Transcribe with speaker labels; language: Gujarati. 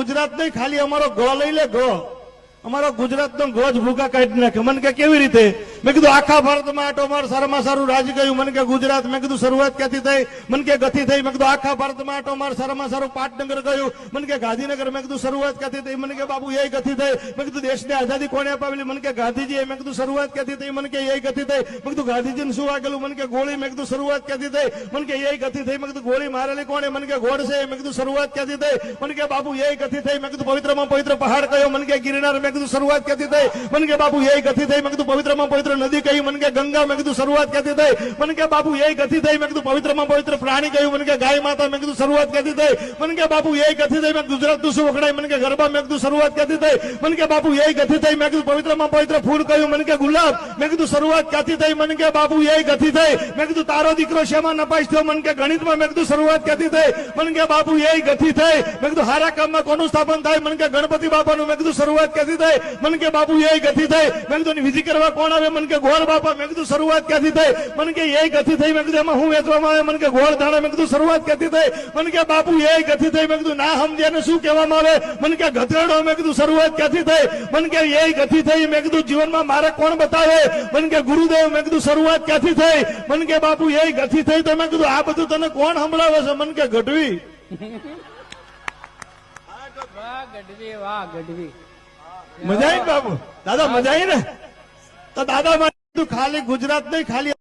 Speaker 1: ગુજરાત નહીં, ખાલી અમારો ગો લઈ લે, ગો અમારો ગુજરાતનો ગોજ ભૂકા કાઢી નાખે. મને કે કેવી રીતે? મેં કીધું આખા ભારતમાં આટો માર, સારામાં સારું રાજ ગયું. મને કે ગુજરાત. મેં કીધું શરૂઆત ક્યાંથી થઈ? મને કે ગથી થઈ. મેં કીધું આખા ભારતમાં આટો માર, સારામાં સારું પાટનગર ગયું. મને કે ગાંધીનગર. મેં કીધું શરૂઆત ક્યાંથી થઈ? મને કે બાબુ એ ગથી થઈ. મેં કીધું દેશને આઝાદી કોને અપાવેલી? મને કે ગાંધીજી. મેં કીધું શરૂઆત ક્યાંથી થઈ? મને કે એ ગથી થઈ. મેં કીધું ગાંધીજીને શું વાગેલું? મને કે ગોળી. મેં કીધું શરૂઆત ક્યાંથી થઈ? મને કે એ ગથી થઈ. મેં કીધું ગોળી મારેલી કોણે? મને કે ગોડસે. મેં કીધું શરૂઆત ક્યાંથી થઈ? મને કે બાબુ એ ગથી થઈ. મેં કીધું પવિત્રમાં પવિત્ર પહાડ કયો? મને કે ગિરનાર. મેં કીધું શરૂઆત ક્યાંથી થઈ? મને કે બાબુ એ ગથી થઈ. મેં કીધું પવિત્રમાં પવિત્ર નદી કઈ? મને કે ગંગા. મેં કીધું શરૂઆત ક્યાંથી થઈ? મને કે બાબુ એ ગથી થઈ. મેં કીધું પવિત્રમાં પવિત્ર પ્રાણી કયું? મને કે ગાય માતા. મેં કીધું શરૂઆત ક્યાંથી થઈ? મને કે બાબુ એ ગથી થઈ. મેં ગુજરાતનું શું વખણાય? મને કે ગરબા. મેં કીધું શરૂઆત ક્યાંથી થઈ? મને કે બાબુ એ ગથી થઈ. મેં કીધું પવિત્રમાં પવિત્ર ફૂલ કયું? મને કે ગુલાબ. મેં કીધું શરૂઆત ક્યાંથી થઈ? મને કે બાબુ એ ગથી થઈ. મેં કીધું તારો દીકરો શેમાં નપાઈશ થયો? મને કે ગણિતમાં. મેં કીધું શરૂઆત ક્યાંથી થઈ? મને કે બાબુ એ ગથી થઈ. મેં કીધું હારા કામમાં કોનું સ્થાપન થાય? મને કે ગણપતિ બાપાનું. મેં કીધું શરૂઆત ક્યાંથી થઈ? મને કે બાબુ એ ગથી થઈ. મેં કીધું વિધિ કરવા કોણ આવે? મને કે ગોળ બાપા. મેં કીધું શરૂઆત ક્યાંથી થઈ? મને કે એ ગથી થઈ. મેં કીધું એમાં હું વેચવામાં આવે? મને કે ગોળ ધાણા. મેં કીધું શરૂઆત ક્યાંથી થઈ? મને કે બાપુ એ ગથી થઈ. મેં કીધું ના સમજ્યાને શું કહેવામાં આવે? મને કે ગધેડો. મેં કીધું શરૂઆત ક્યાંથી થઈ? મને કે એ ગથી થઈ. મેં કીધું જીવનમાં મારે કોણ બતાવે? મને કે ગુરુદેવ. મેં કીધું શરૂઆત ક્યાંથી થઈ? મને કે બાપુ એ ગથી થઈ. તો મેં કીધું આ બધું તને કોણ સંભળાવે છે? મને કે ગઢવી.
Speaker 2: વાહ ગઢવી, વાહ ગઢવી.
Speaker 1: મજા આવી બાબુ? દાદા મજા આવી ને? તો દાદા ખાલી ગુજરાત નહીં, ખાલી